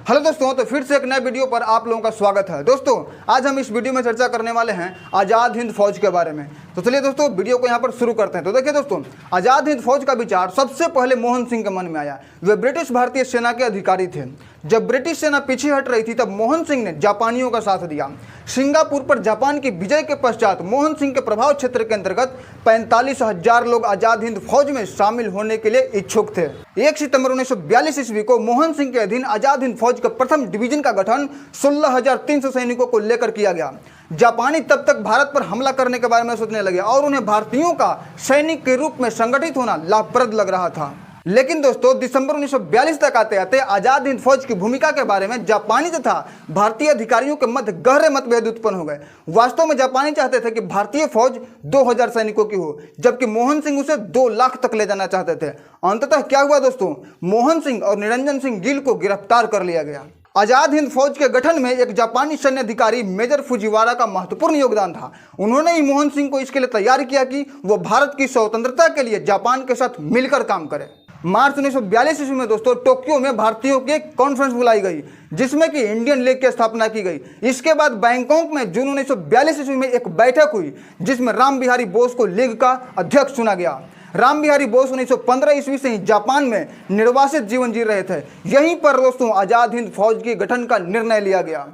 Hello दोस्तों, तो फिर से एक नए वीडियो पर आप लोगों का स्वागत है। दोस्तों आज हम इस वीडियो में चर्चा करने वाले हैं आज़ाद हिंद फौज के बारे में। तो चलिए दोस्तों वीडियो को यहाँ पर शुरू करते हैं। तो देखिए दोस्तों, आज़ाद हिंद फौज का विचार सबसे पहले मोहन सिंह के मन में आया। वे ब्रिटिश भारतीय सेना के अधिकारी थे। जब ब्रिटिश सेना पीछे हट रही थी तब मोहन सिंह ने जापानियों का साथ दिया। सिंगापुर पर जापान की विजय के पश्चात मोहन सिंह के प्रभाव क्षेत्र के अंतर्गत 45,000 लोग आज़ाद हिंद फौज में शामिल होने के लिए इच्छुक थे। 1 सितंबर 1942 ईस्वी को मोहन सिंह के अधीन आज़ाद हिंद फौज के प्रथम डिवीजन का गठन 16,300 सैनिकों को लेकर किया गया। जापानी तब तक भारत पर हमला करने के बारे में सोचने लगे और उन्हें भारतीयों का सैनिक के रूप में संगठित होना लाभप्रद लग रहा था। लेकिन दोस्तों दिसंबर 1942 तक आते आते आज़ाद हिंद फौज की भूमिका के बारे में जापानी तथा भारतीय अधिकारियों के मध्य गहरे मतभेद उत्पन्न हो गए। वास्तव में जापानी चाहते थे कि भारतीय फौज 2,000 सैनिकों की हो, जबकि मोहन सिंह उसे 2 लाख तक ले जाना चाहते थे। अंततः क्या हुआ दोस्तों, मोहन सिंह और निरंजन सिंह गिल को गिरफ्तार कर लिया गया। आज़ाद हिंद फौज के गठन में एक जापानी सैन्य अधिकारी मेजर फुजिवारा का महत्वपूर्ण योगदान था। उन्होंने ही मोहन सिंह को इसके लिए तैयार किया कि वो भारत की स्वतंत्रता के लिए जापान के साथ मिलकर काम करे। मार्च 1942 ईस्वी में दोस्तों टोक्यो में भारतीयों की एक कॉन्फ्रेंस बुलाई गई, जिसमें कि इंडियन लीग की स्थापना की गई। इसके बाद बैंकॉक में जून 1942 ईस्वी में एक बैठक हुई, जिसमें राम बिहारी बोस को लीग का अध्यक्ष चुना गया। राम बिहारी बोस 1915 ईस्वी से ही जापान में निर्वासित जीवन जी रहे थे। यहीं पर दोस्तों आज़ाद हिंद फौज के गठन का निर्णय लिया गया।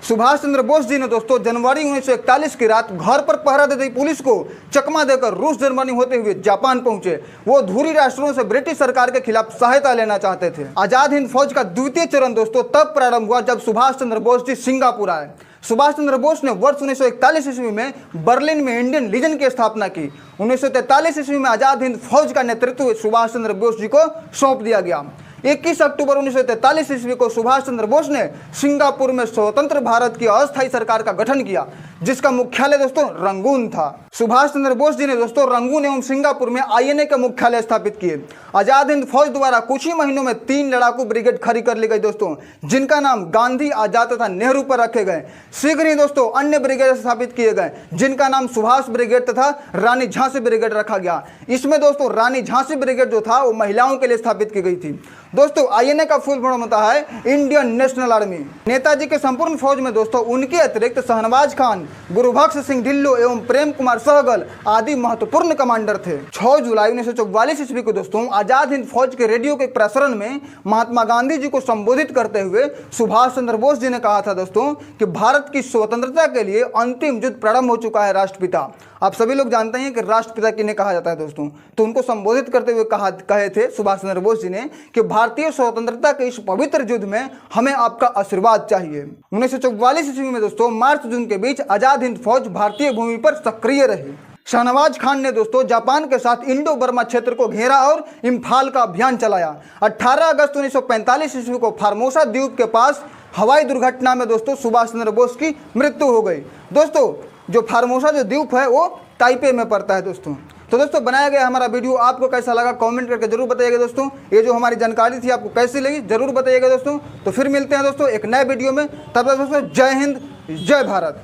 सुभाष चंद्र बोस जी ने दोस्तों जनवरी 1941 की रात घर पर पहरा देती पुलिस को चकमा देकर रूस जर्मनी होते हुए जापान पहुंचे। वो धूरी राष्ट्रों से ब्रिटिश सरकार के खिलाफ सहायता लेना चाहते थे। आज़ाद हिंद फौज का द्वितीय चरण दोस्तों तब प्रारंभ हुआ जब सुभाष चंद्र बोस जी सिंगापुर आए। सुभाष चंद्र बोस ने वर्ष 1941 ईस्वी में बर्लिन में इंडियन लीजन की स्थापना की। 1943 ईस्वी में आज़ाद हिंद फौज का नेतृत्व सुभाष चंद्र बोस जी को सौंप दिया गया। 21 अक्टूबर 1943 ईस्वी को सुभाष चंद्र बोस ने सिंगापुर में स्वतंत्र भारत की अस्थायी सरकार का गठन किया, जिसका मुख्यालय दोस्तों रंगून था। सुभाष चंद्र बोस जी ने दोस्तों रंगून एवं सिंगापुर में आईएनए का मुख्यालय स्थापित किए। आज़ाद हिंद फौज द्वारा कुछ ही महीनों में 3 लड़ाकू ब्रिगेड खड़ी कर ली गई दोस्तों, जिनका नाम गांधी, आजाद तथा नेहरू पर रखे गए। शीघ्र ही दोस्तों अन्य ब्रिगेड स्थापित किए गए, जिनका नाम सुभाष ब्रिगेड तथा रानी झांसी ब्रिगेड रखा गया। इसमें दोस्तों रानी झांसी ब्रिगेड जो था वो महिलाओं के लिए स्थापित की गई थी। दोस्तों आईएनए का फुल फॉर्म होता है इंडियन नेशनल आर्मी। नेताजी के संपूर्ण फौज में दोस्तों उनके अतिरिक्त शहनवाज खान, गुरुबख्श सिंह ढिल्लो एवं प्रेम कुमार सहगल आदि महत्वपूर्ण कमांडर थे। 6 जुलाई 1944 ईस्वी को दोस्तों आज़ाद हिंद फौज के रेडियो के प्रसारण में महात्मा गांधी जी को संबोधित करते हुए सुभाष चंद्र बोस जी ने कहा था दोस्तों कि भारत की स्वतंत्रता के लिए अंतिम युद्ध प्रारंभ हो चुका है राष्ट्रपिता। आप सभी लोग जानते हैं कि राष्ट्रपिता किन्हें कहा जाता है दोस्तों, तो उनको संबोधित करते हुए कहे थे सुभाष चंद्र बोस जी ने कि भारतीय स्वतंत्रता के इस पवित्र युद्ध में हमें आपका आशीर्वाद चाहिए। 1944 ईस्वी में दोस्तों मार्च जून के बीच आज़ाद हिंद फौज भारतीय भूमि पर सक्रिय रही। शहनवाज खान ने दोस्तों जापान के साथ इंडो बर्मा क्षेत्र को घेरा और इम्फाल का अभियान चलाया। 18 अगस्त 1945 ईस्वी को फार्मोसा द्वीप के पास हवाई दुर्घटना में दोस्तों सुभाष चंद्र बोस की मृत्यु हो गई। दोस्तों जो फार्मोसा जो द्वीप है वो ताइपे में पड़ता है दोस्तों। तो दोस्तों बनाया गया हमारा वीडियो आपको कैसा लगा कमेंट करके जरूर बताइएगा दोस्तों। ये जो हमारी जानकारी थी आपको कैसी लगी जरूर बताइएगा दोस्तों। तो फिर मिलते हैं दोस्तों एक नए वीडियो में, तब तक दोस्तों जय हिंद जय भारत।